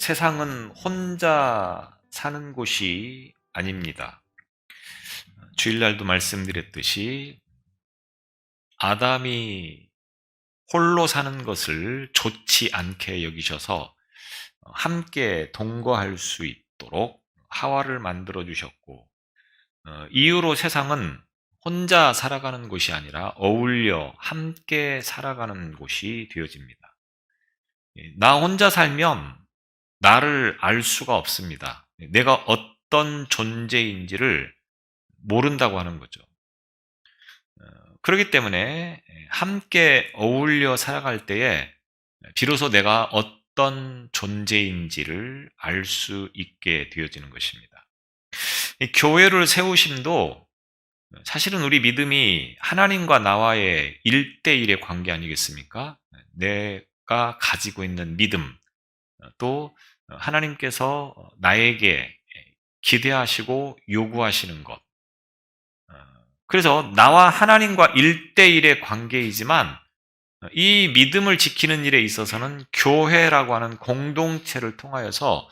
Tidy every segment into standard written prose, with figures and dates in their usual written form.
세상은 혼자 사는 곳이 아닙니다. 주일날도 말씀드렸듯이 아담이 홀로 사는 것을 좋지 않게 여기셔서 함께 동거할 수 있도록 하와를 만들어 주셨고, 이후로 세상은 혼자 살아가는 곳이 아니라 어울려 함께 살아가는 곳이 되어집니다. 나 혼자 살면 나를 알 수가 없습니다. 내가 어떤 존재인지를 모른다고 하는 거죠. 그렇기 때문에 함께 어울려 살아갈 때에 비로소 내가 어떤 존재인지를 알 수 있게 되어지는 것입니다. 이 교회를 세우심도 사실은 우리 믿음이 하나님과 나와의 1대1의 관계 아니겠습니까? 내가 가지고 있는 믿음, 또 하나님께서 나에게 기대하시고 요구하시는 것. 그래서 나와 하나님과 1대1의 관계이지만 이 믿음을 지키는 일에 있어서는 교회라고 하는 공동체를 통하여서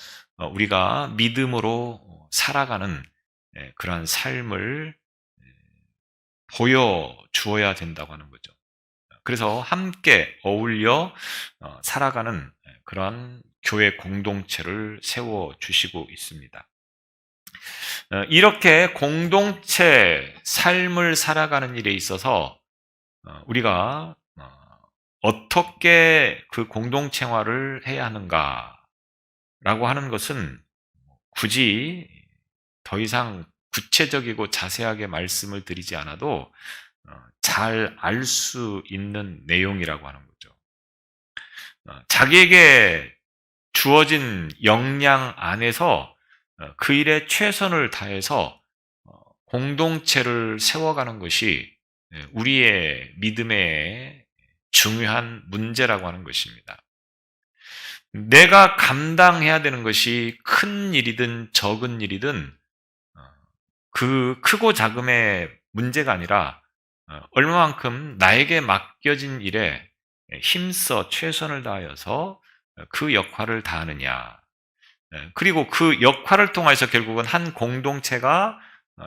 우리가 믿음으로 살아가는 그러한 삶을 보여주어야 된다고 하는 거죠. 그래서 함께 어울려 살아가는 그러한 교회 공동체를 세워주시고 있습니다. 이렇게 공동체 삶을 살아가는 일에 있어서 우리가 어떻게 그 공동체화를 해야 하는가라고 하는 것은 굳이 더 이상 구체적이고 자세하게 말씀을 드리지 않아도 잘 알 수 있는 내용이라고 하는 거죠. 자기에게 주어진 역량 안에서 그 일에 최선을 다해서 공동체를 세워가는 것이 우리의 믿음의 중요한 문제라고 하는 것입니다. 내가 감당해야 되는 것이 큰 일이든 적은 일이든 그 크고 작음의 문제가 아니라 얼마만큼 나에게 맡겨진 일에 힘써 최선을 다하여서 그 역할을 다하느냐. 그리고 그 역할을 통해서 결국은 한 공동체가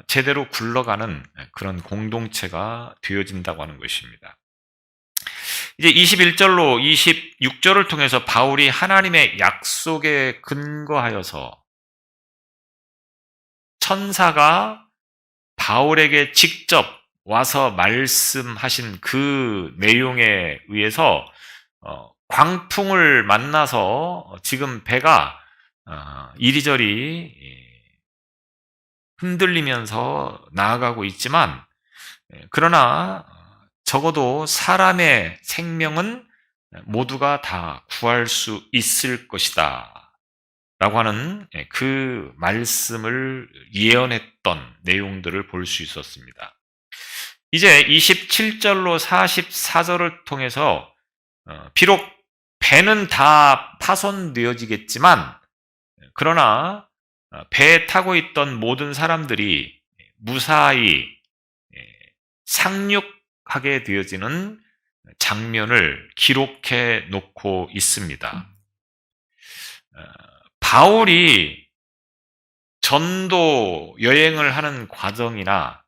제대로 굴러가는 그런 공동체가 되어진다고 하는 것입니다. 이제 21절로 26절을 통해서 바울이 하나님의 약속에 근거하여서 천사가 바울에게 직접 와서 말씀하신 그 내용에 의해서 광풍을 만나서 지금 배가 이리저리 흔들리면서 나아가고 있지만, 그러나 적어도 사람의 생명은 모두가 다 구할 수 있을 것이다 라고 하는 그 말씀을 예언했던 내용들을 볼 수 있었습니다. 이제 27절로 44절을 통해서 비록 배는 다 파손되어지겠지만, 그러나 배에 타고 있던 모든 사람들이 무사히 상륙하게 되어지는 장면을 기록해 놓고 있습니다. 바울이 전도 여행을 하는 과정이나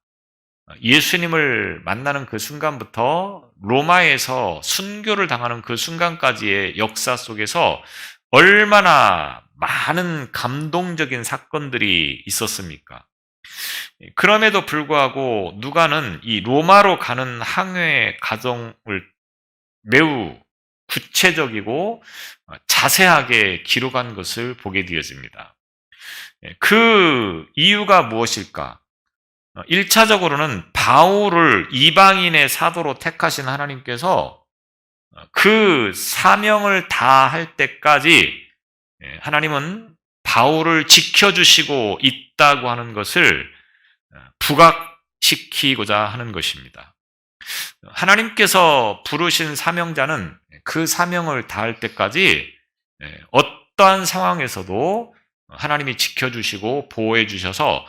예수님을 만나는 그 순간부터 로마에서 순교를 당하는 그 순간까지의 역사 속에서 얼마나 많은 감동적인 사건들이 있었습니까? 그럼에도 불구하고 누가는 이 로마로 가는 항해의 과정을 매우 구체적이고 자세하게 기록한 것을 보게 되어집니다. 그 이유가 무엇일까? 1차적으로는 바울을 이방인의 사도로 택하신 하나님께서 그 사명을 다할 때까지 하나님은 바울을 지켜주시고 있다고 하는 것을 부각시키고자 하는 것입니다. 하나님께서 부르신 사명자는 그 사명을 다할 때까지 어떠한 상황에서도 하나님이 지켜주시고 보호해 주셔서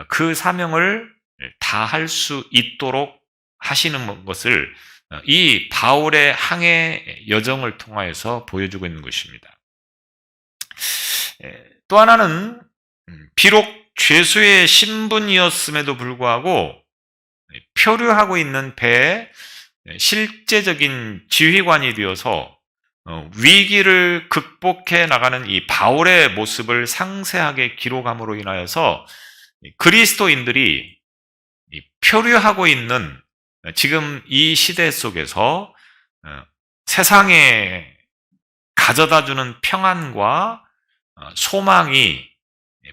그 사명을 다할 수 있도록 하시는 것을 이 바울의 항해 여정을 통하여서 보여주고 있는 것입니다. 또 하나는 비록 죄수의 신분이었음에도 불구하고 표류하고 있는 배에 실제적인 지휘관이 되어서 위기를 극복해 나가는 이 바울의 모습을 상세하게 기록함으로 인하여서 그리스도인들이 표류하고 있는 지금 이 시대 속에서 세상에 가져다주는 평안과 소망이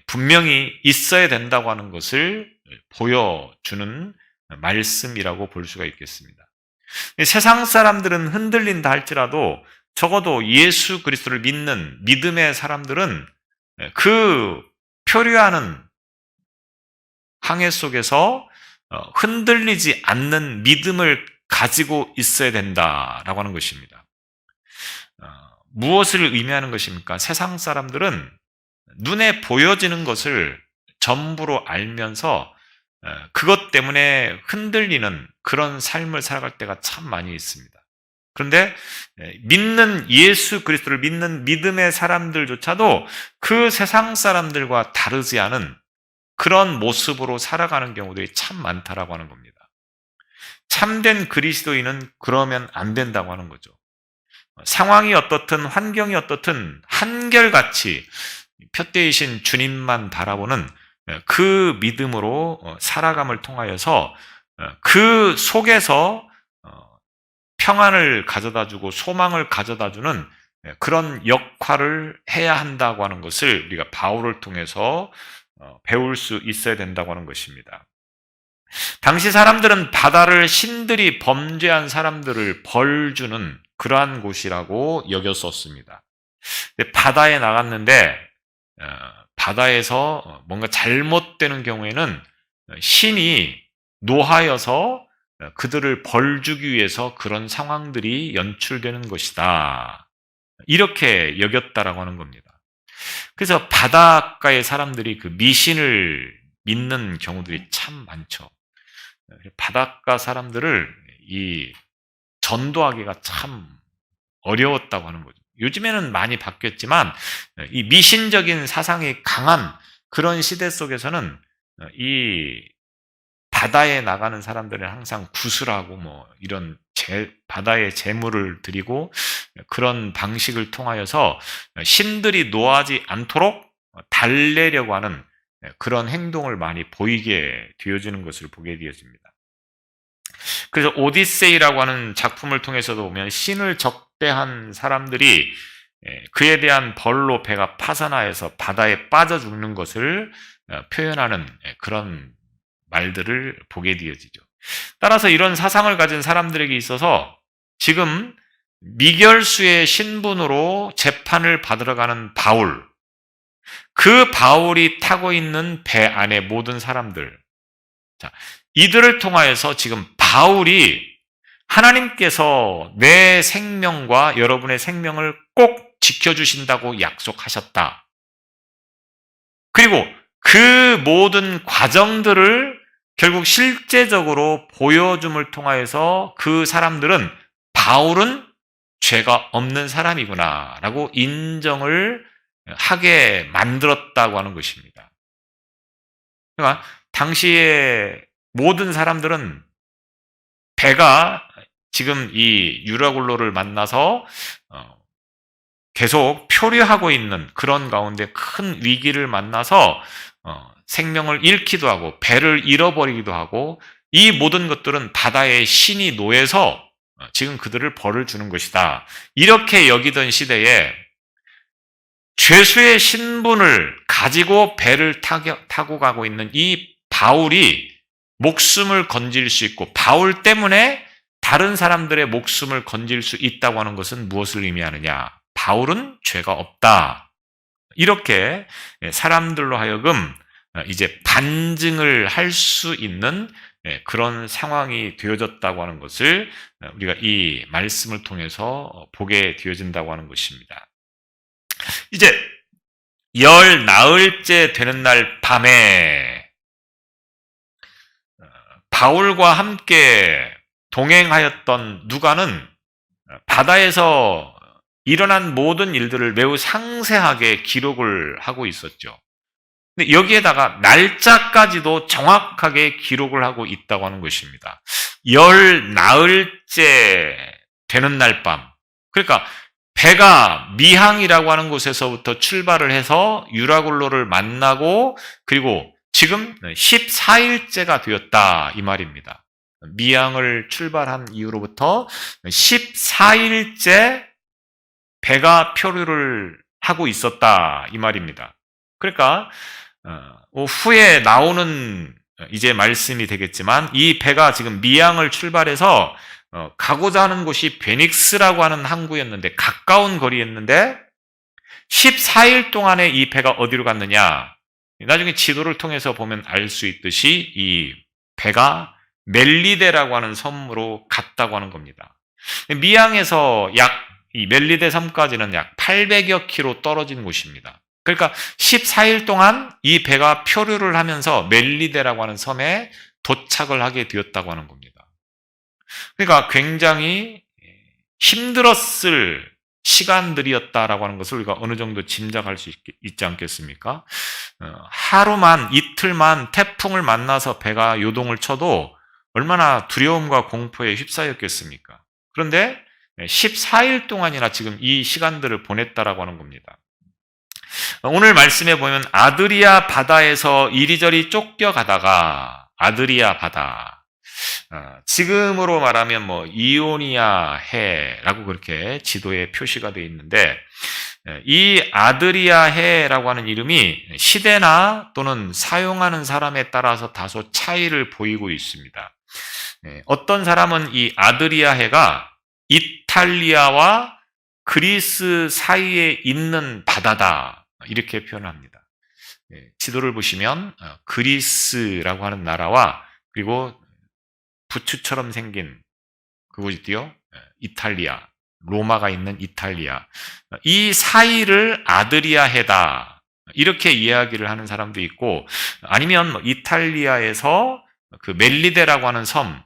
분명히 있어야 된다고 하는 것을 보여주는 말씀이라고 볼 수가 있겠습니다. 세상 사람들은 흔들린다 할지라도 적어도 예수 그리스도를 믿는 믿음의 사람들은 그 표류하는 항해 속에서 흔들리지 않는 믿음을 가지고 있어야 된다라고 하는 것입니다. 무엇을 의미하는 것입니까? 세상 사람들은 눈에 보여지는 것을 전부로 알면서 그것 때문에 흔들리는 그런 삶을 살아갈 때가 참 많이 있습니다. 그런데 믿는 예수 그리스도를 믿는 믿음의 사람들조차도 그 세상 사람들과 다르지 않은 그런 모습으로 살아가는 경우들이 참 많다라고 하는 겁니다. 참된 그리스도인은 그러면 안 된다고 하는 거죠. 상황이 어떻든 환경이 어떻든 한결같이 표대이신 주님만 바라보는 그 믿음으로 살아감을 통하여서 그 속에서 평안을 가져다주고 소망을 가져다주는 그런 역할을 해야 한다고 하는 것을 우리가 바울을 통해서 배울 수 있어야 된다고 하는 것입니다. 당시 사람들은 바다를 신들이 범죄한 사람들을 벌주는 그러한 곳이라고 여겼었습니다. 바다에 나갔는데 바다에서 뭔가 잘못되는 경우에는 신이 노하여서 그들을 벌주기 위해서 그런 상황들이 연출되는 것이다. 이렇게 여겼다라고 하는 겁니다. 그래서 바닷가의 사람들이 그 미신을 믿는 경우들이 참 많죠. 바닷가 사람들을 전도하기가 참 어려웠다고 하는 거죠. 요즘에는 많이 바뀌었지만 이 미신적인 사상이 강한 그런 시대 속에서는 이 바다에 나가는 사람들은 항상 구슬하고 이런 바다에 제물을 드리고 그런 방식을 통하여서 신들이 노하지 않도록 달래려고 하는 그런 행동을 많이 보이게 되어지는 것을 보게 되어집니다. 그래서 오디세이라고 하는 작품을 통해서도 보면 신을 적대한 사람들이 그에 대한 벌로 배가 파산하여서 바다에 빠져 죽는 것을 표현하는 그런 말들을 보게 되어지죠. 따라서 이런 사상을 가진 사람들에게 있어서 지금 미결수의 신분으로 재판을 받으러 가는 바울, 그 바울이 타고 있는 배 안에 모든 사람들, 이들을 통하여서 지금 바울이 하나님께서 내 생명과 여러분의 생명을 꼭 지켜주신다고 약속하셨다. 그리고 그 모든 과정들을 결국 실제적으로 보여줌을 통하여서 그 사람들은 바울은 죄가 없는 사람이구나 라고 인정을 하게 만들었다고 하는 것입니다. 그러니까 당시에 모든 사람들은 배가 지금 이 유라굴로를 만나서 계속 표류하고 있는 그런 가운데 큰 위기를 만나서 생명을 잃기도 하고 배를 잃어버리기도 하고 이 모든 것들은 바다의 신이 노해서 지금 그들을 벌을 주는 것이다. 이렇게 여기던 시대에 죄수의 신분을 가지고 배를 타고 가고 있는 이 바울이 목숨을 건질 수 있고 바울 때문에 다른 사람들의 목숨을 건질 수 있다고 하는 것은 무엇을 의미하느냐? 바울은 죄가 없다. 이렇게 사람들로 하여금 이제 반증을 할 수 있는 그런 상황이 되어졌다고 하는 것을 우리가 이 말씀을 통해서 보게 되어진다고 하는 것입니다. 이제 열 나흘째 되는 날 밤에 바울과 함께 동행하였던 누가는 바다에서 일어난 모든 일들을 매우 상세하게 기록을 하고 있었죠. 근데 여기에다가 날짜까지도 정확하게 기록을 하고 있다고 하는 것입니다. 열 나흘째 되는 날 밤. 그러니까 배가 미항이라고 하는 곳에서부터 출발을 해서 유라굴로를 만나고 그리고 지금 14일째가 되었다 이 말입니다. 미항을 출발한 이후로부터 14일째 배가 표류를 하고 있었다 이 말입니다. 그러니까 후에 나오는 이제 말씀이 되겠지만 이 배가 지금 미항을 출발해서 가고자 하는 곳이 베닉스라고 하는 항구였는데 가까운 거리였는데 14일 동안에 이 배가 어디로 갔느냐? 나중에 지도를 통해서 보면 알 수 있듯이 이 배가 멜리데라고 하는 섬으로 갔다고 하는 겁니다. 미항에서 이 멜리데 섬까지는 약 800여 킬로 떨어진 곳입니다. 그러니까 14일 동안 이 배가 표류를 하면서 멜리데라고 하는 섬에 도착을 하게 되었다고 하는 겁니다. 그러니까 굉장히 힘들었을 시간들이었다라고 하는 것을 우리가 어느 정도 짐작할 수 있지 않겠습니까? 하루만, 이틀만 태풍을 만나서 배가 요동을 쳐도 얼마나 두려움과 공포에 휩싸였겠습니까? 그런데 14일 동안이나 지금 이 시간들을 보냈다라고 하는 겁니다. 오늘 말씀에 보면 아드리아 바다에서 이리저리 쫓겨가다가 아드리아 바다, 지금으로 말하면 이오니아 해라고 그렇게 지도에 표시가 되어 있는데 이 아드리아 해라고 하는 이름이 시대나 또는 사용하는 사람에 따라서 다소 차이를 보이고 있습니다. 어떤 사람은 이 아드리아 해가 이탈리아와 그리스 사이에 있는 바다다 이렇게 표현합니다. 지도를 보시면 그리스라고 하는 나라와 그리고 부츠처럼 생긴 그곳이 있고요. 이탈리아, 로마가 있는 이탈리아. 이 사이를 아드리아 해다 이렇게 이야기를 하는 사람도 있고 아니면 이탈리아에서 그 멜리데라고 하는 섬,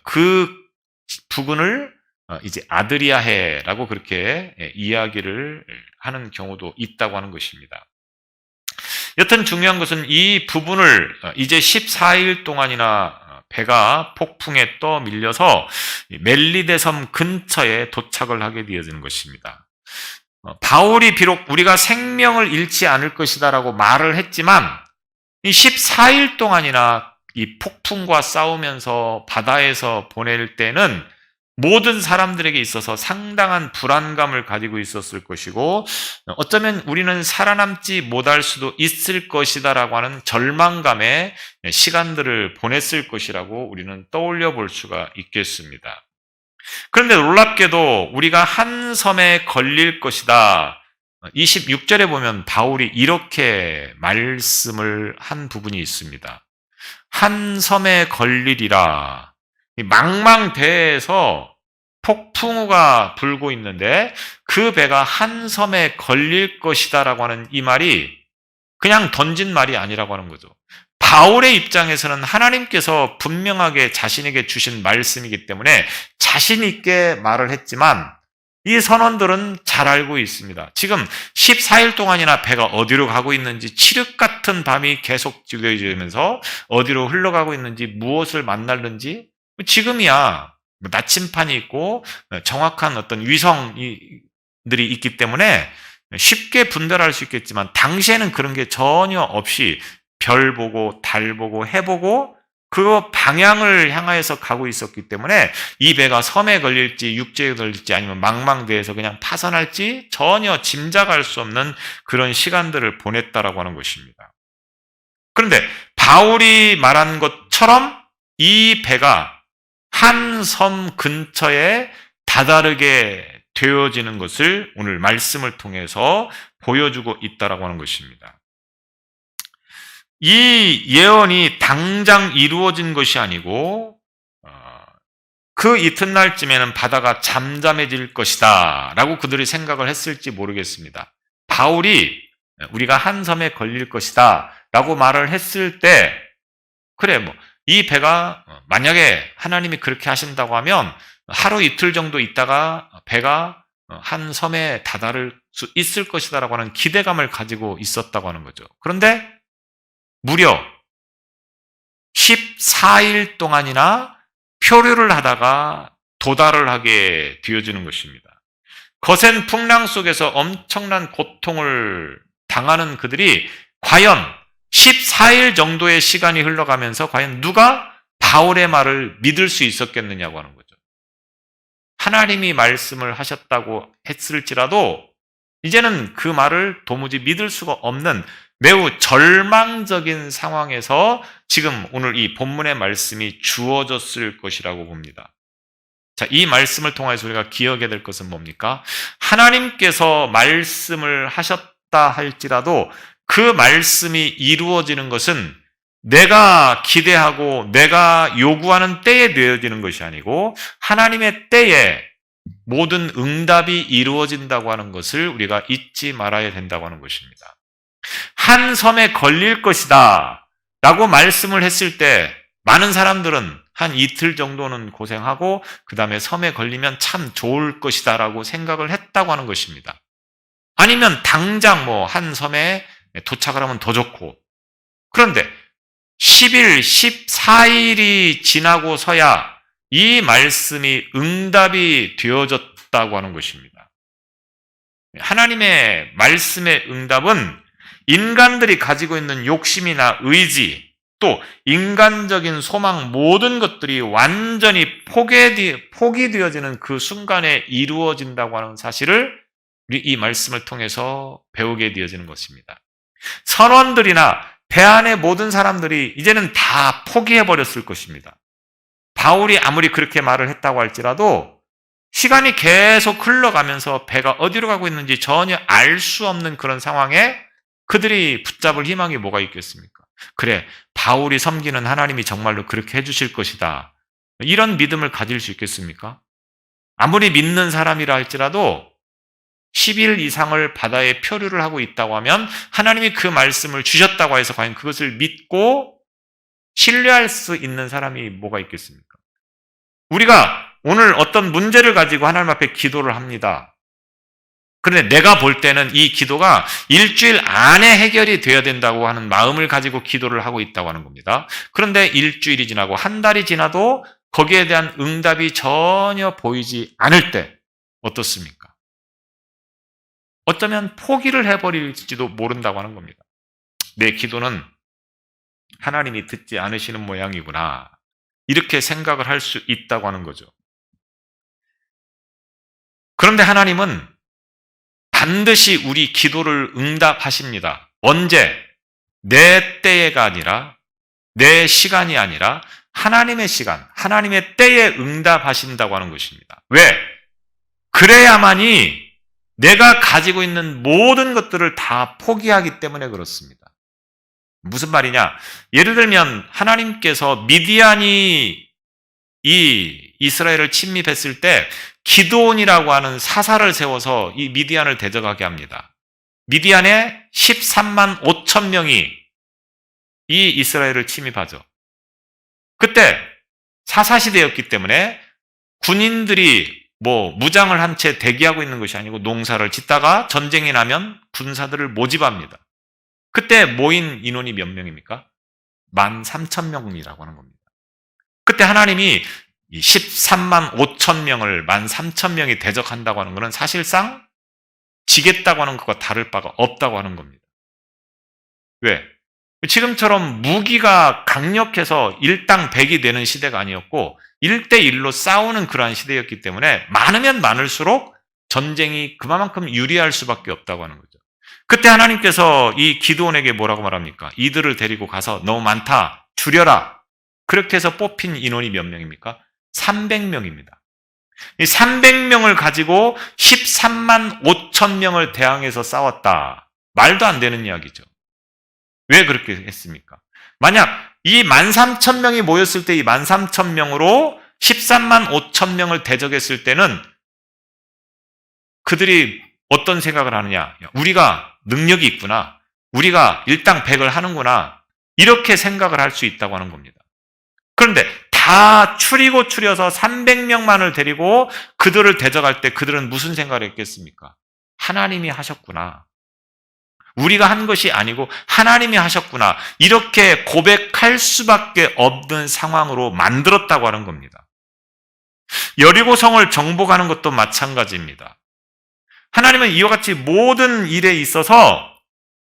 그 부근을 이제 아드리아해라고 그렇게 이야기를 하는 경우도 있다고 하는 것입니다. 여튼 중요한 것은 이 부분을 이제 14일 동안이나 배가 폭풍에 떠밀려서 멜리데 섬 근처에 도착을 하게 되어지는 것입니다. 바울이 비록 우리가 생명을 잃지 않을 것이다라고 말을 했지만 이 14일 동안이나 이 폭풍과 싸우면서 바다에서 보낼 때는 모든 사람들에게 있어서 상당한 불안감을 가지고 있었을 것이고 어쩌면 우리는 살아남지 못할 수도 있을 것이다라고 하는 절망감의 시간들을 보냈을 것이라고 우리는 떠올려 볼 수가 있겠습니다. 그런데 놀랍게도 우리가 한 섬에 걸릴 것이다. 26절에 보면 바울이 이렇게 말씀을 한 부분이 있습니다. 한 섬에 걸리리라. 망망대해에서 폭풍우가 불고 있는데 그 배가 한 섬에 걸릴 것이다라고 하는 이 말이 그냥 던진 말이 아니라고 하는 거죠. 바울의 입장에서는 하나님께서 분명하게 자신에게 주신 말씀이기 때문에 자신 있게 말을 했지만 이 선원들은 잘 알고 있습니다. 지금 14일 동안이나 배가 어디로 가고 있는지 칠흑 같은 밤이 계속 지겨지면서 어디로 흘러가고 있는지 무엇을 만날는지 지금이야 나침판이 있고 정확한 어떤 위성들이 있기 때문에 쉽게 분별할 수 있겠지만 당시에는 그런 게 전혀 없이 별 보고 달 보고 해 보고 그 방향을 향하여서 가고 있었기 때문에 이 배가 섬에 걸릴지 육지에 걸릴지 아니면 망망대해에서 그냥 파산할지 전혀 짐작할 수 없는 그런 시간들을 보냈다라고 하는 것입니다. 그런데 바울이 말한 것처럼 이 배가 한 섬 근처에 다다르게 되어지는 것을 오늘 말씀을 통해서 보여주고 있다라고 하는 것입니다. 이 예언이 당장 이루어진 것이 아니고 그 이튿날쯤에는 바다가 잠잠해질 것이다 라고 그들이 생각을 했을지 모르겠습니다. 바울이 우리가 한 섬에 걸릴 것이다 라고 말을 했을 때 그래 이 배가 만약에 하나님이 그렇게 하신다고 하면 하루 이틀 정도 있다가 배가 한 섬에 다다를 수 있을 것이다라고 하는 기대감을 가지고 있었다고 하는 거죠. 그런데 무려 14일 동안이나 표류를 하다가 도달을 하게 되어지는 것입니다. 거센 풍랑 속에서 엄청난 고통을 당하는 그들이 과연 14일 정도의 시간이 흘러가면서 과연 누가 바울의 말을 믿을 수 있었겠느냐고 하는 거죠. 하나님이 말씀을 하셨다고 했을지라도 이제는 그 말을 도무지 믿을 수가 없는 매우 절망적인 상황에서 지금 오늘 이 본문의 말씀이 주어졌을 것이라고 봅니다. 자, 이 말씀을 통해서 우리가 기억해야 될 것은 뭡니까? 하나님께서 말씀을 하셨다 할지라도 그 말씀이 이루어지는 것은 내가 기대하고 내가 요구하는 때에 되어지는 것이 아니고 하나님의 때에 모든 응답이 이루어진다고 하는 것을 우리가 잊지 말아야 된다고 하는 것입니다. 한 섬에 걸릴 것이다 라고 말씀을 했을 때 많은 사람들은 한 이틀 정도는 고생하고 그 다음에 섬에 걸리면 참 좋을 것이다 라고 생각을 했다고 하는 것입니다. 아니면 당장 한 섬에 도착을 하면 더 좋고, 그런데 10일, 14일이 지나고서야 이 말씀이 응답이 되어졌다고 하는 것입니다. 하나님의 말씀의 응답은 인간들이 가지고 있는 욕심이나 의지, 또 인간적인 소망 모든 것들이 완전히 포기되어지는 그 순간에 이루어진다고 하는 사실을 우리 이 말씀을 통해서 배우게 되어지는 것입니다. 선원들이나 배 안의 모든 사람들이 이제는 다 포기해버렸을 것입니다. 바울이 아무리 그렇게 말을 했다고 할지라도 시간이 계속 흘러가면서 배가 어디로 가고 있는지 전혀 알 수 없는 그런 상황에 그들이 붙잡을 희망이 뭐가 있겠습니까? 그래, 바울이 섬기는 하나님이 정말로 그렇게 해주실 것이다. 이런 믿음을 가질 수 있겠습니까? 아무리 믿는 사람이라 할지라도 10일 이상을 바다에 표류를 하고 있다고 하면 하나님이 그 말씀을 주셨다고 해서 과연 그것을 믿고 신뢰할 수 있는 사람이 뭐가 있겠습니까? 우리가 오늘 어떤 문제를 가지고 하나님 앞에 기도를 합니다. 그런데 내가 볼 때는 이 기도가 일주일 안에 해결이 되어야 된다고 하는 마음을 가지고 기도를 하고 있다고 하는 겁니다. 그런데 일주일이 지나고 한 달이 지나도 거기에 대한 응답이 전혀 보이지 않을 때 어떻습니까? 어쩌면 포기를 해버릴지도 모른다고 하는 겁니다. 내 기도는 하나님이 듣지 않으시는 모양이구나. 이렇게 생각을 할 수 있다고 하는 거죠. 그런데 하나님은 반드시 우리 기도를 응답하십니다. 언제? 내 때가 아니라, 내 시간이 아니라 하나님의 시간, 하나님의 때에 응답하신다고 하는 것입니다. 왜? 그래야만이 내가 가지고 있는 모든 것들을 다 포기하기 때문에 그렇습니다. 무슨 말이냐? 예를 들면 하나님께서 미디안이 이 이스라엘을 침입했을 때 기드온이라고 하는 사사를 세워서 이 미디안을 대적하게 합니다. 미디안에 13만 5천 명이 이 이스라엘을 침입하죠. 그때 사사시대였기 때문에 군인들이 무장을 한 채 대기하고 있는 것이 아니고 농사를 짓다가 전쟁이 나면 군사들을 모집합니다. 그때 모인 인원이 몇 명입니까? 13,000명이라고 하는 겁니다. 그때 하나님이 13만 5천 명을 13,000명이 대적한다고 하는 것은 사실상 지겠다고 하는 것과 다를 바가 없다고 하는 겁니다. 왜? 지금처럼 무기가 강력해서 일당백이 되는 시대가 아니었고 1대1로 싸우는 그러한 시대였기 때문에 많으면 많을수록 전쟁이 그만큼 유리할 수밖에 없다고 하는 거죠. 그때 하나님께서 이 기드온에게 뭐라고 말합니까? 이들을 데리고 가서 너무 많다, 줄여라. 그렇게 해서 뽑힌 인원이 몇 명입니까? 300명입니다. 이 300명을 가지고 13만 5천 명을 대항해서 싸웠다. 말도 안 되는 이야기죠. 왜 그렇게 했습니까? 만약 이 13,000명이 모였을 때 이 13,000명으로 13만 5천 명을 대적했을 때는 그들이 어떤 생각을 하느냐? 우리가 능력이 있구나. 우리가 일당백을 하는구나. 이렇게 생각을 할 수 있다고 하는 겁니다. 그런데 다 추려서 300명만을 데리고 그들을 대적할 때 그들은 무슨 생각을 했겠습니까? 하나님이 하셨구나. 우리가 한 것이 아니고 하나님이 하셨구나. 이렇게 고백할 수밖에 없는 상황으로 만들었다고 하는 겁니다. 여리고성을 정복하는 것도 마찬가지입니다. 하나님은 이와 같이 모든 일에 있어서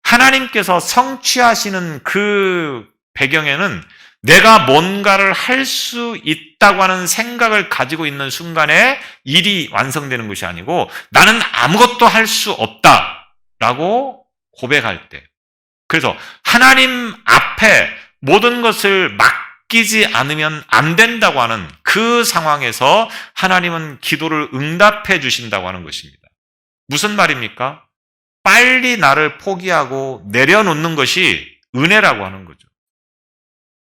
하나님께서 성취하시는 그 배경에는 내가 뭔가를 할 수 있다고 하는 생각을 가지고 있는 순간에 일이 완성되는 것이 아니고 나는 아무것도 할 수 없다라고 고백할 때, 그래서 하나님 앞에 모든 것을 맡기지 않으면 안 된다고 하는 그 상황에서 하나님은 기도를 응답해 주신다고 하는 것입니다. 무슨 말입니까? 빨리 나를 포기하고 내려놓는 것이 은혜라고 하는 거죠.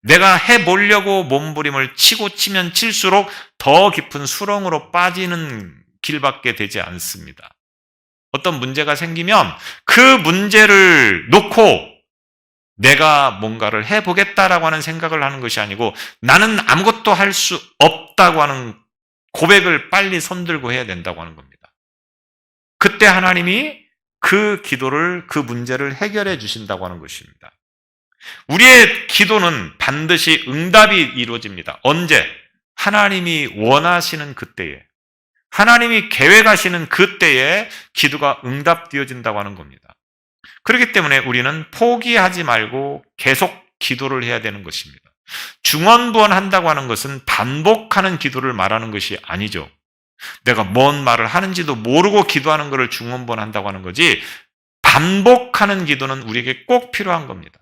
내가 해보려고 몸부림을 치고 치면 칠수록 더 깊은 수렁으로 빠지는 길밖에 되지 않습니다. 어떤 문제가 생기면 그 문제를 놓고 내가 뭔가를 해보겠다라고 하는 생각을 하는 것이 아니고 나는 아무것도 할 수 없다고 하는 고백을 빨리 손들고 해야 된다고 하는 겁니다. 그때 하나님이 그 기도를, 그 문제를 해결해 주신다고 하는 것입니다. 우리의 기도는 반드시 응답이 이루어집니다. 언제? 하나님이 원하시는 그때에, 하나님이 계획하시는 그때에 기도가 응답되어진다고 하는 겁니다. 그렇기 때문에 우리는 포기하지 말고 계속 기도를 해야 되는 것입니다. 중언부언한다고 하는 것은 반복하는 기도를 말하는 것이 아니죠. 내가 뭔 말을 하는지도 모르고 기도하는 것을 중언부언한다고 하는 거지, 반복하는 기도는 우리에게 꼭 필요한 겁니다.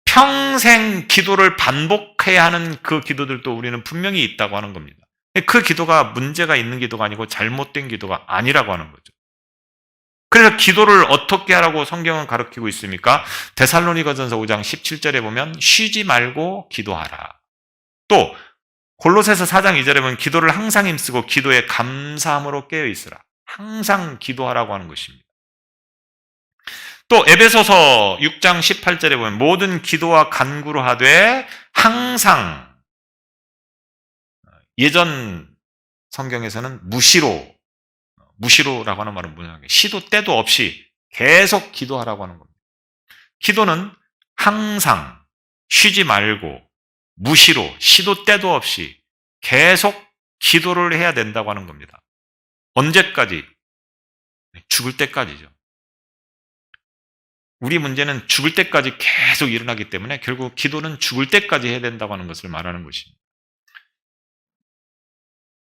평생 기도를 반복해야 하는 그 기도들도 우리는 분명히 있다고 하는 겁니다. 그 기도가 문제가 있는 기도가 아니고 잘못된 기도가 아니라고 하는 거죠. 그래서 기도를 어떻게 하라고 성경은 가르치고 있습니까? 데살로니가전서 5장 17절에 보면 쉬지 말고 기도하라. 또 골로새서 4장 2절에 보면 기도를 항상 힘쓰고 기도에 감사함으로 깨어 있으라. 항상 기도하라고 하는 것입니다. 또 에베소서 6장 18절에 보면 모든 기도와 간구로 하되 항상, 예전 성경에서는 무시로라고 하는 말은 뭐냐면 시도 때도 없이 계속 기도하라고 하는 겁니다. 기도는 항상 쉬지 말고 무시로 시도 때도 없이 계속 기도를 해야 된다고 하는 겁니다. 언제까지? 죽을 때까지죠. 우리 문제는 죽을 때까지 계속 일어나기 때문에 결국 기도는 죽을 때까지 해야 된다고 하는 것을 말하는 것입니다.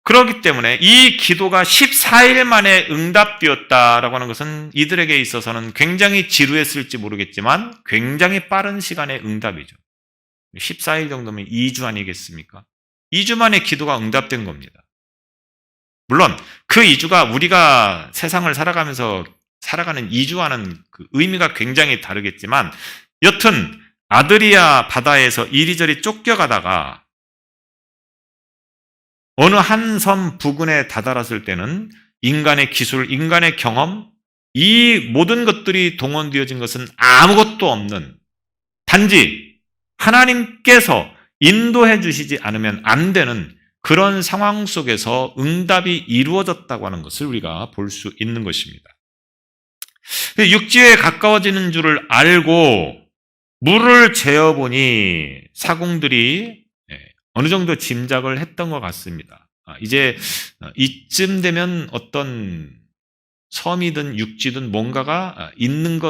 그렇기 때문에 이 기도가 14일 만에 응답되었다라고 하는 것은 이들에게 있어서는 굉장히 지루했을지 모르겠지만 굉장히 빠른 시간의 응답이죠. 14일 정도면 2주 아니겠습니까? 2주 만에 기도가 응답된 겁니다. 물론 그 2주가 우리가 세상을 살아가면서 살아가는 2주와는 그 의미가 굉장히 다르겠지만 여튼 아드리아 바다에서 이리저리 쫓겨가다가 어느 한 섬 부근에 다다랐을 때는 인간의 기술, 인간의 경험, 이 모든 것들이 동원되어진 것은 아무것도 없는, 단지 하나님께서 인도해 주시지 않으면 안 되는 그런 상황 속에서 응답이 이루어졌다고 하는 것을 우리가 볼 수 있는 것입니다. 육지에 가까워지는 줄을 알고 물을 재어보니 사공들이 어느 정도 짐작을 했던 것 같습니다. 이제 이쯤 되면 어떤 섬이든 육지든 뭔가가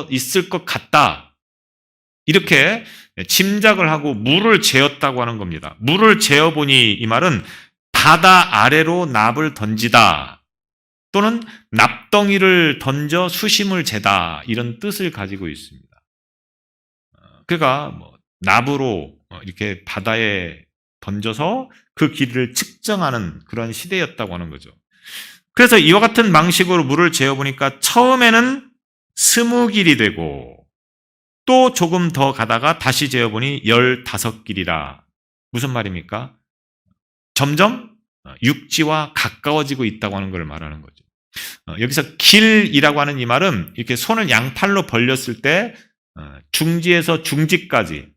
있을 것 같다. 이렇게 짐작을 하고 물을 재었다고 하는 겁니다. 물을 재어보니 이 말은 바다 아래로 납을 던지다 또는 납덩이를 던져 수심을 재다 이런 뜻을 가지고 있습니다. 그러니까 납으로 이렇게 바다에 던져서 그 길이를 측정하는 그런 시대였다고 하는 거죠. 그래서 이와 같은 방식으로 물을 재어보니까 처음에는 20길이 되고 또 조금 더 가다가 다시 재어보니 15길이라. 무슨 말입니까? 점점 육지와 가까워지고 있다고 하는 걸 말하는 거죠. 여기서 길이라고 하는 이 말은 이렇게 손을 양팔로 벌렸을 때 중지에서 중지까지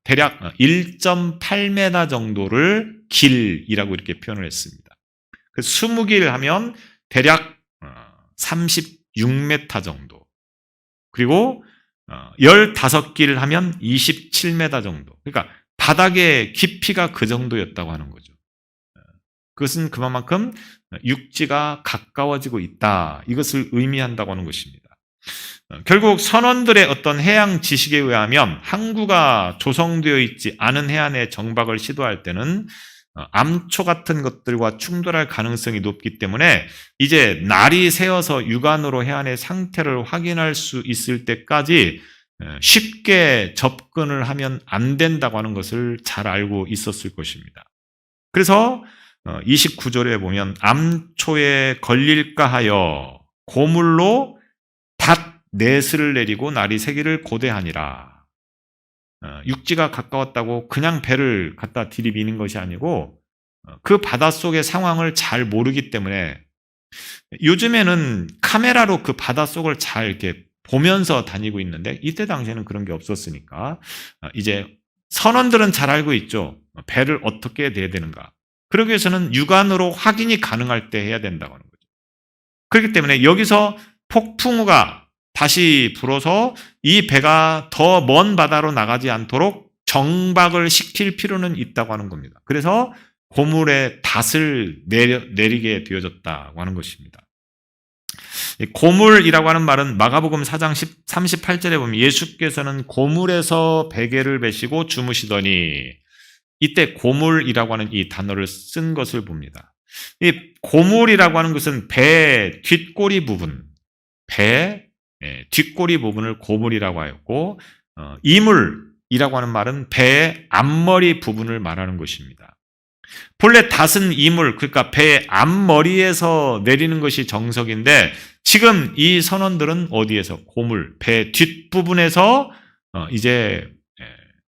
대략 1.8m 정도를 길이라고 이렇게 표현을 했습니다. 그 20길 하면 대략 36m 정도. 그리고 15길 하면 27m 정도. 그러니까 바닥의 깊이가 그 정도였다고 하는 거죠. 그것은 그만큼 육지가 가까워지고 있다. 이것을 의미한다고 하는 것입니다. 결국 선원들의 어떤 해양 지식에 의하면 항구가 조성되어 있지 않은 해안에 정박을 시도할 때는 암초 같은 것들과 충돌할 가능성이 높기 때문에 이제 날이 새어서 육안으로 해안의 상태를 확인할 수 있을 때까지 쉽게 접근을 하면 안 된다고 하는 것을 잘 알고 있었을 것입니다. 그래서 29절에 보면 암초에 걸릴까 하여 고물로 닷 넷을 내리고 날이 새기를 고대하니라. 육지가 가까웠다고 그냥 배를 갖다 들이미는 것이 아니고 그 바닷속의 상황을 잘 모르기 때문에 요즘에는 카메라로 그 바닷속을 잘 이렇게 보면서 다니고 있는데 이때 당시에는 그런 게 없었으니까 이제 선원들은 잘 알고 있죠. 배를 어떻게 내야 되는가. 그러기 위해서는 육안으로 확인이 가능할 때 해야 된다고 하는 거죠. 그렇기 때문에 여기서 폭풍우가 다시 불어서 이 배가 더 먼 바다로 나가지 않도록 정박을 시킬 필요는 있다고 하는 겁니다. 그래서 고물에 닷을 내리게 되어졌다고 하는 것입니다. 고물이라고 하는 말은 마가복음 4장 38절에 보면 예수께서는 고물에서 베개를 베시고 주무시더니 이때 고물이라고 하는 이 단어를 쓴 것을 봅니다. 이 고물이라고 하는 것은 배 뒷꼬리 부분, 배 뒷꼬리 부분을 고물이라고 하였고 이물이라고 하는 말은 배의 앞머리 부분을 말하는 것입니다. 본래 닷은 이물, 그러니까 배의 앞머리에서 내리는 것이 정석인데 지금 이 선원들은 어디에서? 고물, 배 뒷부분에서 이제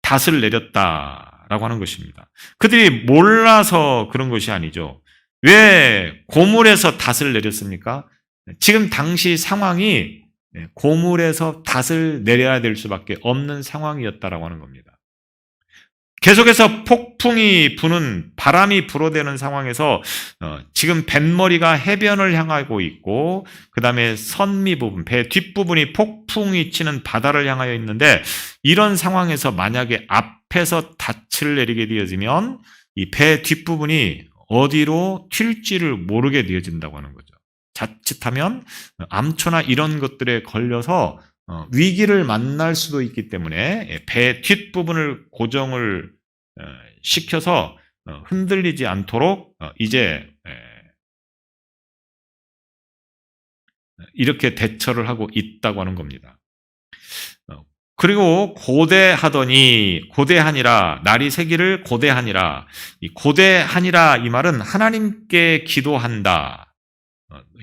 닷을 내렸다라고 하는 것입니다. 그들이 몰라서 그런 것이 아니죠. 왜 고물에서 닷을 내렸습니까? 지금 당시 상황이 고물에서 닷을 내려야 될 수밖에 없는 상황이었다라고 하는 겁니다. 계속해서 폭풍이 부는 바람이 불어대는 상황에서 지금 뱃머리가 해변을 향하고 있고 그 다음에 선미 부분, 배 뒷부분이 폭풍이 치는 바다를 향하여 있는데 이런 상황에서 만약에 앞에서 닷을 내리게 되어지면 이 배 뒷부분이 어디로 튈지를 모르게 되어진다고 하는 거죠. 자칫하면 암초나 이런 것들에 걸려서 위기를 만날 수도 있기 때문에 배 뒷부분을 고정을 시켜서 흔들리지 않도록 이제 이렇게 대처를 하고 있다고 하는 겁니다. 그리고 고대하니라 날이 새기를 고대하니라. 이 고대하니라 이 말은 하나님께 기도한다.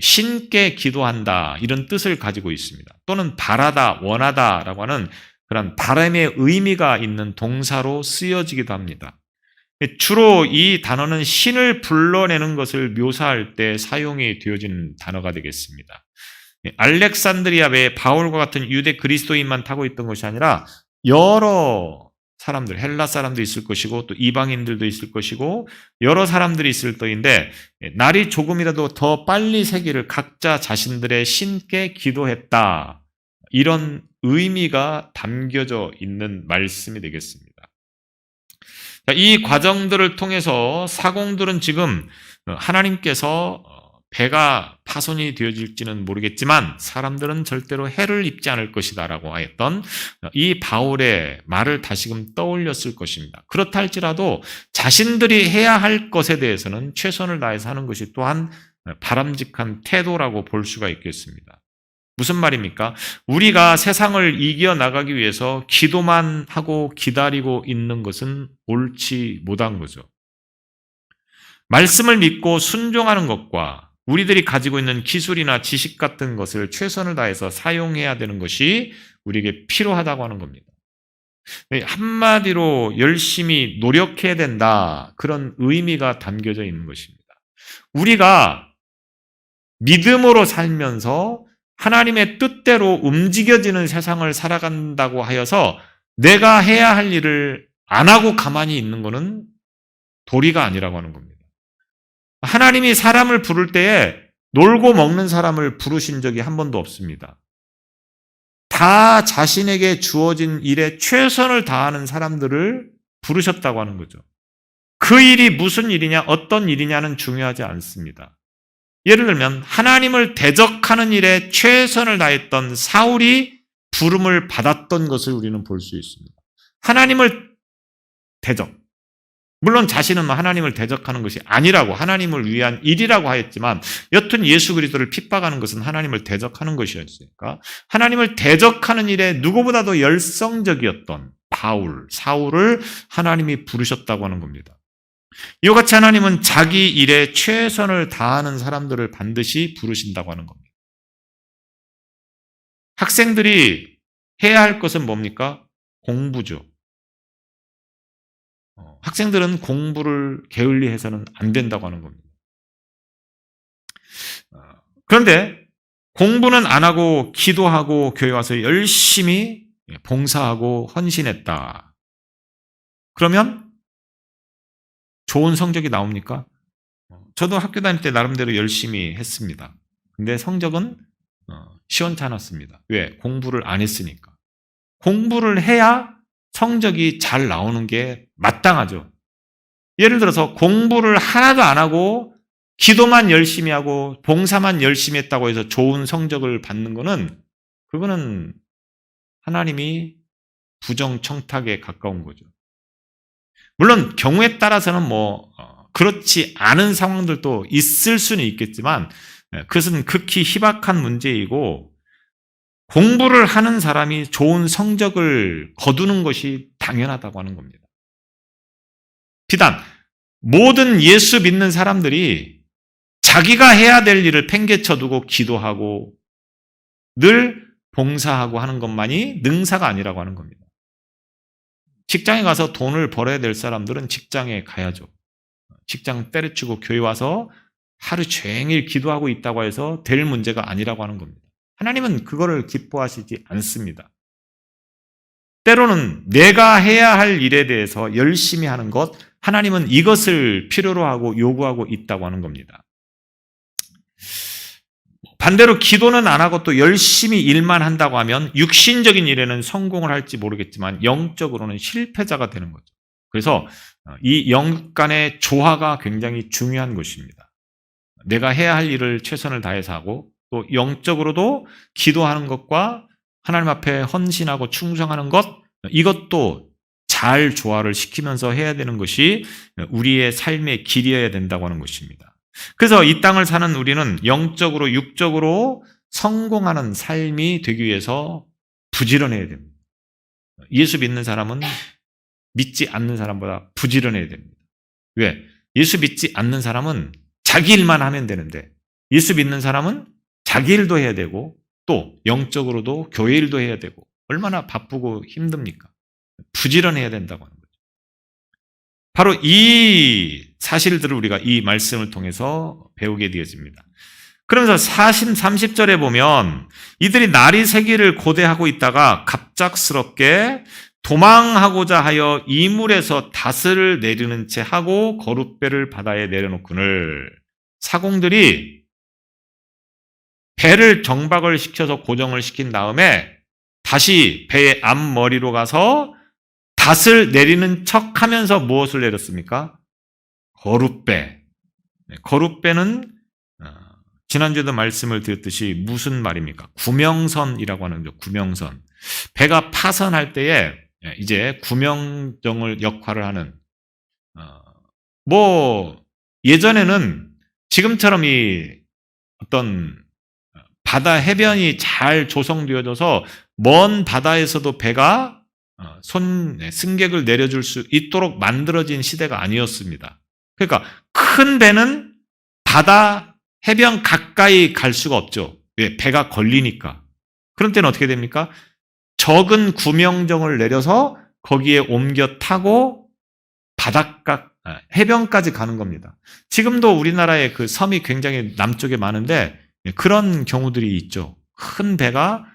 신께 기도한다 이런 뜻을 가지고 있습니다. 또는 바라다, 원하다라고 하는 그런 바람의 의미가 있는 동사로 쓰여지기도 합니다. 주로 이 단어는 신을 불러내는 것을 묘사할 때 사용이 되어진 단어가 되겠습니다. 알렉산드리아에 바울과 같은 유대 그리스도인만 타고 있던 것이 아니라 여러 사람들, 헬라 사람도 있을 것이고 또 이방인들도 있을 것이고 여러 사람들이 있을 터인데 날이 조금이라도 더 빨리 새기를 각자 자신들의 신께 기도했다. 이런 의미가 담겨져 있는 말씀이 되겠습니다. 이 과정들을 통해서 사공들은 지금 하나님께서 배가 파손이 되어질지는 모르겠지만 사람들은 절대로 해를 입지 않을 것이다 라고 하였던 이 바울의 말을 다시금 떠올렸을 것입니다. 그렇다 할지라도 자신들이 해야 할 것에 대해서는 최선을 다해서 하는 것이 또한 바람직한 태도라고 볼 수가 있겠습니다. 무슨 말입니까? 우리가 세상을 이겨나가기 위해서 기도만 하고 기다리고 있는 것은 옳지 못한 거죠. 말씀을 믿고 순종하는 것과 우리들이 가지고 있는 기술이나 지식 같은 것을 최선을 다해서 사용해야 되는 것이 우리에게 필요하다고 하는 겁니다. 한마디로 열심히 노력해야 된다. 그런 의미가 담겨져 있는 것입니다. 우리가 믿음으로 살면서 하나님의 뜻대로 움직여지는 세상을 살아간다고 하여서 내가 해야 할 일을 안 하고 가만히 있는 것은 도리가 아니라고 하는 겁니다. 하나님이 사람을 부를 때에 놀고 먹는 사람을 부르신 적이 한 번도 없습니다. 다 자신에게 주어진 일에 최선을 다하는 사람들을 부르셨다고 하는 거죠. 그 일이 무슨 일이냐, 어떤 일이냐는 중요하지 않습니다. 예를 들면 하나님을 대적하는 일에 최선을 다했던 사울이 부름을 받았던 것을 우리는 볼 수 있습니다. 하나님을 대적. 물론 자신은 하나님을 대적하는 것이 아니라고, 하나님을 위한 일이라고 하였지만 여튼 예수 그리스도를 핍박하는 것은 하나님을 대적하는 것이었으니까 하나님을 대적하는 일에 누구보다도 열성적이었던 사울을 하나님이 부르셨다고 하는 겁니다. 이와 같이 하나님은 자기 일에 최선을 다하는 사람들을 반드시 부르신다고 하는 겁니다. 학생들이 해야 할 것은 뭡니까? 공부죠. 학생들은 공부를 게을리해서는 안 된다고 하는 겁니다. 그런데 공부는 안 하고 기도하고 교회 와서 열심히 봉사하고 헌신했다. 그러면 좋은 성적이 나옵니까? 저도 학교 다닐 때 나름대로 열심히 했습니다. 근데 성적은 시원찮았습니다. 왜? 공부를 안 했으니까. 공부를 해야 성적이 잘 나오는 게 마땅하죠. 예를 들어서 공부를 하나도 안 하고 기도만 열심히 하고 봉사만 열심히 했다고 해서 좋은 성적을 받는 거는 그거는 하나님이 부정청탁에 가까운 거죠. 물론 경우에 따라서는 그렇지 않은 상황들도 있을 수는 있겠지만 그것은 극히 희박한 문제이고 공부를 하는 사람이 좋은 성적을 거두는 것이 당연하다고 하는 겁니다. 비단 모든 예수 믿는 사람들이 자기가 해야 될 일을 팽개쳐두고 기도하고 늘 봉사하고 하는 것만이 능사가 아니라고 하는 겁니다. 직장에 가서 돈을 벌어야 될 사람들은 직장에 가야죠. 직장 때려치고 교회 와서 하루 종일 기도하고 있다고 해서 될 문제가 아니라고 하는 겁니다. 하나님은 그거를 기뻐하시지 않습니다. 때로는 내가 해야 할 일에 대해서 열심히 하는 것, 하나님은 이것을 필요로 하고 요구하고 있다고 하는 겁니다. 반대로 기도는 안 하고 또 열심히 일만 한다고 하면 육신적인 일에는 성공을 할지 모르겠지만 영적으로는 실패자가 되는 거죠. 그래서 이 영 간의 조화가 굉장히 중요한 것입니다. 내가 해야 할 일을 최선을 다해서 하고 또 영적으로도 기도하는 것과 하나님 앞에 헌신하고 충성하는 것, 이것도 잘 조화를 시키면서 해야 되는 것이 우리의 삶의 길이어야 된다고 하는 것입니다. 그래서 이 땅을 사는 우리는 영적으로 육적으로 성공하는 삶이 되기 위해서 부지런해야 됩니다. 예수 믿는 사람은 믿지 않는 사람보다 부지런해야 됩니다. 왜? 예수 믿지 않는 사람은 자기 일만 하면 되는데 예수 믿는 사람은 자기 일도 해야 되고 또 영적으로도 교회 일도 해야 되고 얼마나 바쁘고 힘듭니까? 부지런해야 된다고 하는 거죠. 바로 이 사실들을 우리가 이 말씀을 통해서 배우게 되어집니다. 그러면서 30절에 보면 이들이 날이 새기를 고대하고 있다가 갑작스럽게 도망하고자 하여 이물에서 닷을 내리는 채 하고 거룻배를 바다에 내려놓거늘 사공들이 배를 정박을 시켜서 고정을 시킨 다음에 다시 배의 앞머리로 가서 닷을 내리는 척 하면서 무엇을 내렸습니까? 거룻배. 거룻배는 지난주에도 말씀을 드렸듯이 무슨 말입니까? 구명선이라고 하는 거죠. 구명선. 배가 파선할 때에 이제 구명정을 역할을 하는 예전에는 지금처럼 이 어떤 바다 해변이 잘 조성되어져서 먼 바다에서도 배가 승객을 내려줄 수 있도록 만들어진 시대가 아니었습니다. 그러니까 큰 배는 바다 해변 가까이 갈 수가 없죠. 왜? 배가 걸리니까. 그런 때는 어떻게 됩니까? 적은 구명정을 내려서 거기에 옮겨 타고 바닷가 해변까지 가는 겁니다. 지금도 우리나라의 그 섬이 굉장히 남쪽에 많은데 그런 경우들이 있죠. 큰 배가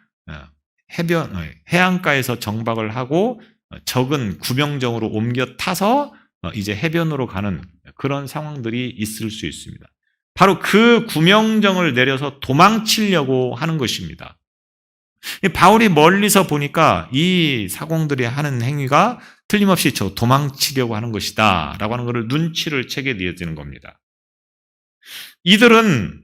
해안가에서 정박을 하고 적은 구명정으로 옮겨 타서 이제 해변으로 가는 그런 상황들이 있을 수 있습니다. 바로 그 구명정을 내려서 도망치려고 하는 것입니다. 바울이 멀리서 보니까 이 사공들이 하는 행위가 틀림없이 저 도망치려고 하는 것이다 라고 하는 것을 눈치를 채게 되어지는 겁니다. 이들은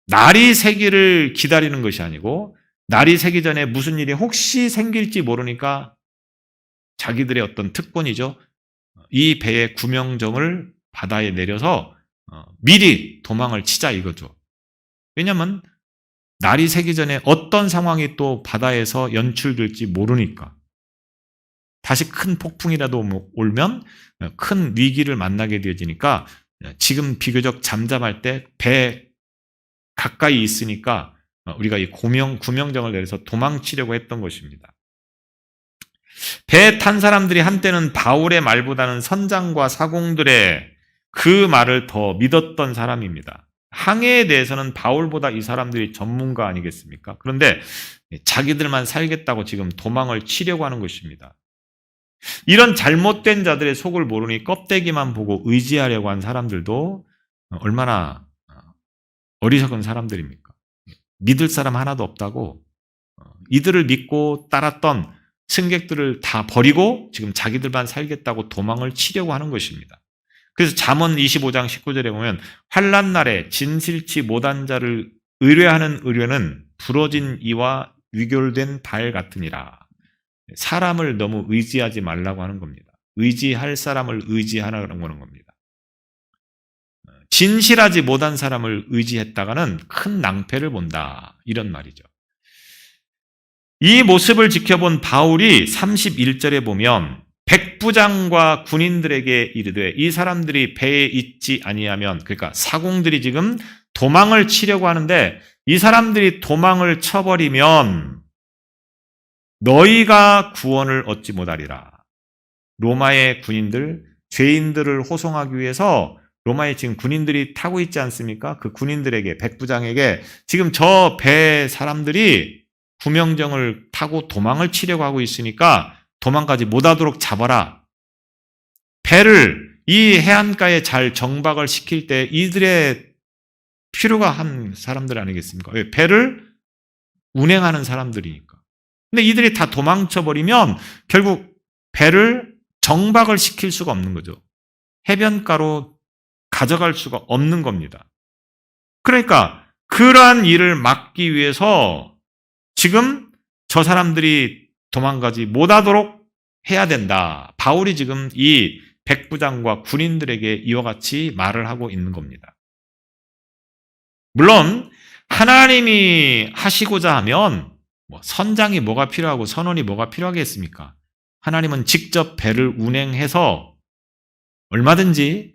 날이 새기를 기다리는 것이 아니고 날이 새기 전에 무슨 일이 혹시 생길지 모르니까 자기들의 어떤 특권이죠. 이 배의 구명정을 바다에 내려서 미리 도망을 치자 이거죠. 왜냐하면 날이 새기 전에 어떤 상황이 또 바다에서 연출될지 모르니까. 다시 큰 폭풍이라도 올면 큰 위기를 만나게 되어지니까 지금 비교적 잠잠할 때 배 가까이 있으니까 우리가 이 구명정을 내려서 도망치려고 했던 것입니다. 배에 탄 사람들이 한때는 바울의 말보다는 선장과 사공들의 그 말을 더 믿었던 사람입니다. 항해에 대해서는 바울보다 이 사람들이 전문가 아니겠습니까? 그런데 자기들만 살겠다고 지금 도망을 치려고 하는 것입니다. 이런 잘못된 자들의 속을 모르니 껍데기만 보고 의지하려고 한 사람들도 얼마나 어리석은 사람들입니까? 믿을 사람 하나도 없다고 이들을 믿고 따랐던 승객들을 다 버리고 지금 자기들만 살겠다고 도망을 치려고 하는 것입니다. 그래서 잠언 25장 19절에 보면 환난 날에 진실치 못한 자를 의뢰하는 의뢰는 부러진 이와 위결된 발 같으니라. 사람을 너무 의지하지 말라고 하는 겁니다. 의지할 사람을 의지하라는 겁니다. 진실하지 못한 사람을 의지했다가는 큰 낭패를 본다. 이런 말이죠. 이 모습을 지켜본 바울이 31절에 보면 백부장과 군인들에게 이르되 이 사람들이 배에 있지 아니하면, 그러니까 사공들이 지금 도망을 치려고 하는데 이 사람들이 도망을 쳐버리면 너희가 구원을 얻지 못하리라. 로마의 군인들, 죄인들을 호송하기 위해서 로마에 지금 군인들이 타고 있지 않습니까? 그 군인들에게, 백부장에게 지금 저 배 사람들이 구명정을 타고 도망을 치려고 하고 있으니까 도망가지 못하도록 잡아라. 배를 이 해안가에 잘 정박을 시킬 때 이들의 필요가 한 사람들 아니겠습니까? 왜? 배를 운행하는 사람들이니까. 근데 이들이 다 도망쳐버리면 결국 배를 정박을 시킬 수가 없는 거죠. 해변가로 가져갈 수가 없는 겁니다. 그러니까 그러한 일을 막기 위해서 지금 저 사람들이 도망가지 못하도록 해야 된다. 바울이 지금 이 백부장과 군인들에게 이와 같이 말을 하고 있는 겁니다. 물론 하나님이 하시고자 하면 선장이 뭐가 필요하고 선원이 뭐가 필요하겠습니까? 하나님은 직접 배를 운행해서 얼마든지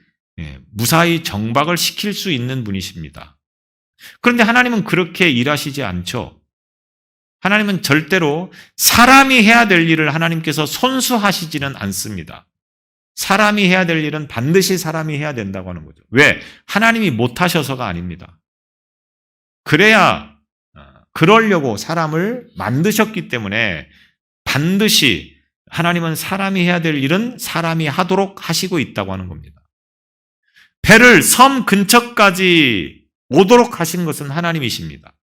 무사히 정박을 시킬 수 있는 분이십니다. 그런데 하나님은 그렇게 일하시지 않죠. 하나님은 절대로 사람이 해야 될 일을 하나님께서 손수하시지는 않습니다. 사람이 해야 될 일은 반드시 사람이 해야 된다고 하는 거죠. 왜? 하나님이 못하셔서가 아닙니다. 그러려고 사람을 만드셨기 때문에 반드시 하나님은 사람이 해야 될 일은 사람이 하도록 하시고 있다고 하는 겁니다. 배를 섬 근처까지 오도록 하신 것은 하나님이십니다.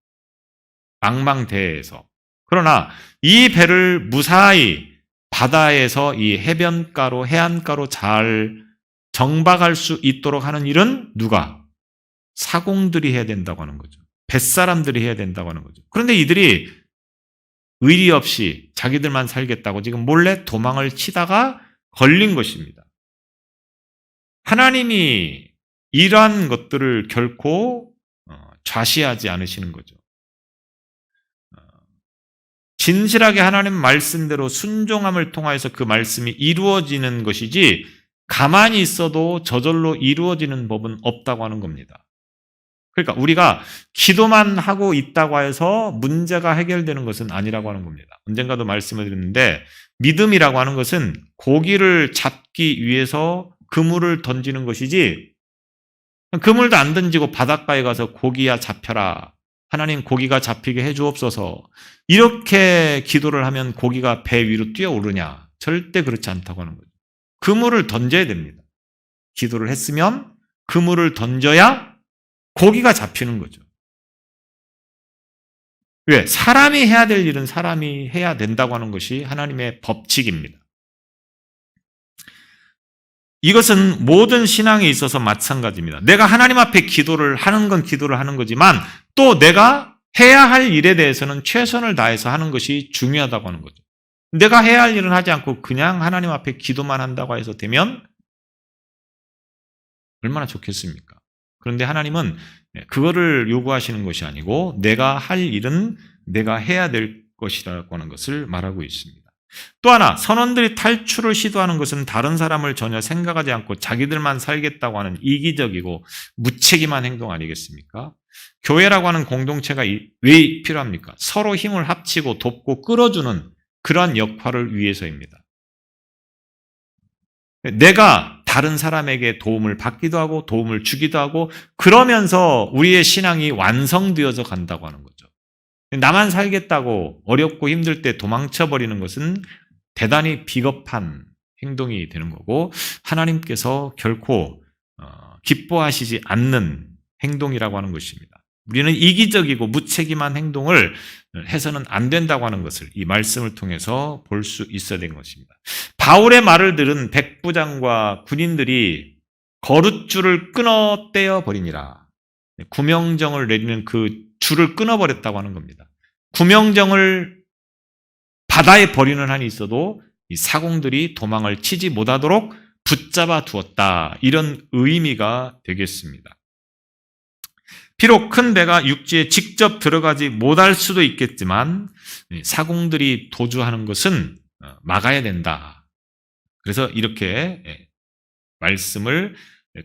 망망대해에서. 그러나 이 배를 무사히 바다에서 이 해변가로, 해안가로 잘 정박할 수 있도록 하는 일은 누가? 사공들이 해야 된다고 하는 거죠. 뱃사람들이 해야 된다고 하는 거죠. 그런데 이들이 의리 없이 자기들만 살겠다고 지금 몰래 도망을 치다가 걸린 것입니다. 하나님이 이러한 것들을 결코 좌시하지 않으시는 거죠. 진실하게 하나님 말씀대로 순종함을 통하여서 그 말씀이 이루어지는 것이지 가만히 있어도 저절로 이루어지는 법은 없다고 하는 겁니다. 그러니까 우리가 기도만 하고 있다고 해서 문제가 해결되는 것은 아니라고 하는 겁니다. 언젠가도 말씀을 드렸는데 믿음이라고 하는 것은 고기를 잡기 위해서 그물을 던지는 것이지 그물도 안 던지고 바닷가에 가서 고기야 잡혀라 하나님 고기가 잡히게 해주옵소서. 이렇게 기도를 하면 고기가 배 위로 뛰어오르냐? 절대 그렇지 않다고 하는 거죠. 그물을 던져야 됩니다. 기도를 했으면 그물을 던져야 고기가 잡히는 거죠. 왜? 사람이 해야 될 일은 사람이 해야 된다고 하는 것이 하나님의 법칙입니다. 이것은 모든 신앙에 있어서 마찬가지입니다. 내가 하나님 앞에 기도를 하는 건 기도를 하는 거지만 또 내가 해야 할 일에 대해서는 최선을 다해서 하는 것이 중요하다고 하는 거죠. 내가 해야 할 일은 하지 않고 그냥 하나님 앞에 기도만 한다고 해서 되면 얼마나 좋겠습니까? 그런데 하나님은 그거를 요구하시는 것이 아니고 내가 할 일은 내가 해야 될 것이라고 하는 것을 말하고 있습니다. 또 하나, 선원들이 탈출을 시도하는 것은 다른 사람을 전혀 생각하지 않고 자기들만 살겠다고 하는 이기적이고 무책임한 행동 아니겠습니까? 교회라고 하는 공동체가 왜 필요합니까? 서로 힘을 합치고 돕고 끌어주는 그러한 역할을 위해서입니다. 내가 다른 사람에게 도움을 받기도 하고 도움을 주기도 하고 그러면서 우리의 신앙이 완성되어져 간다고 하는 거죠. 나만 살겠다고 어렵고 힘들 때 도망쳐버리는 것은 대단히 비겁한 행동이 되는 거고 하나님께서 결코 기뻐하시지 않는 행동이라고 하는 것입니다. 우리는 이기적이고 무책임한 행동을 해서는 안 된다고 하는 것을 이 말씀을 통해서 볼 수 있어야 된 것입니다. 바울의 말을 들은 백부장과 군인들이 거룻줄을 끊어 떼어 버리니라. 구명정을 내리는 그 줄을 끊어버렸다고 하는 겁니다. 구명정을 바다에 버리는 한이 있어도 이 사공들이 도망을 치지 못하도록 붙잡아 두었다. 이런 의미가 되겠습니다. 비록 큰 배가 육지에 직접 들어가지 못할 수도 있겠지만 사공들이 도주하는 것은 막아야 된다. 그래서 이렇게 말씀을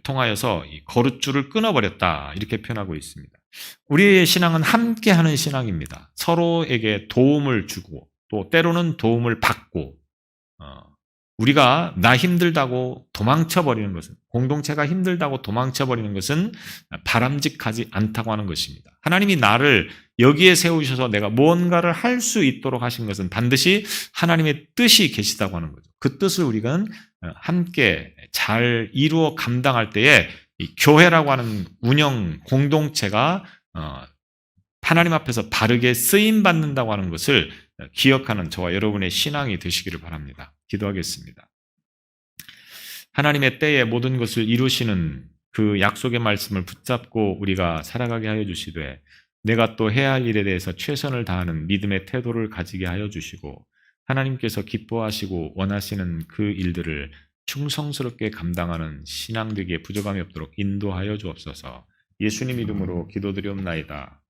통하여서 이 거룻줄을 끊어버렸다. 이렇게 표현하고 있습니다. 우리의 신앙은 함께하는 신앙입니다. 서로에게 도움을 주고 또 때로는 도움을 받고 우리가 나 힘들다고 도망쳐버리는 것은 공동체가 힘들다고 도망쳐버리는 것은 바람직하지 않다고 하는 것입니다. 하나님이 나를 여기에 세우셔서 내가 무언가를 할 수 있도록 하신 것은 반드시 하나님의 뜻이 계시다고 하는 거죠. 그 뜻을 우리가 함께 잘 이루어 감당할 때에 이 교회라고 하는 운영 공동체가 하나님 앞에서 바르게 쓰임받는다고 하는 것을 기억하는 저와 여러분의 신앙이 되시기를 바랍니다. 기도하겠습니다. 하나님의 때에 모든 것을 이루시는 그 약속의 말씀을 붙잡고 우리가 살아가게 하여 주시되 내가 또 해야 할 일에 대해서 최선을 다하는 믿음의 태도를 가지게 하여 주시고 하나님께서 기뻐하시고 원하시는 그 일들을 충성스럽게 감당하는 신앙 되기에 부족함이 없도록 인도하여 주옵소서. 예수님 이름으로 기도드리옵나이다.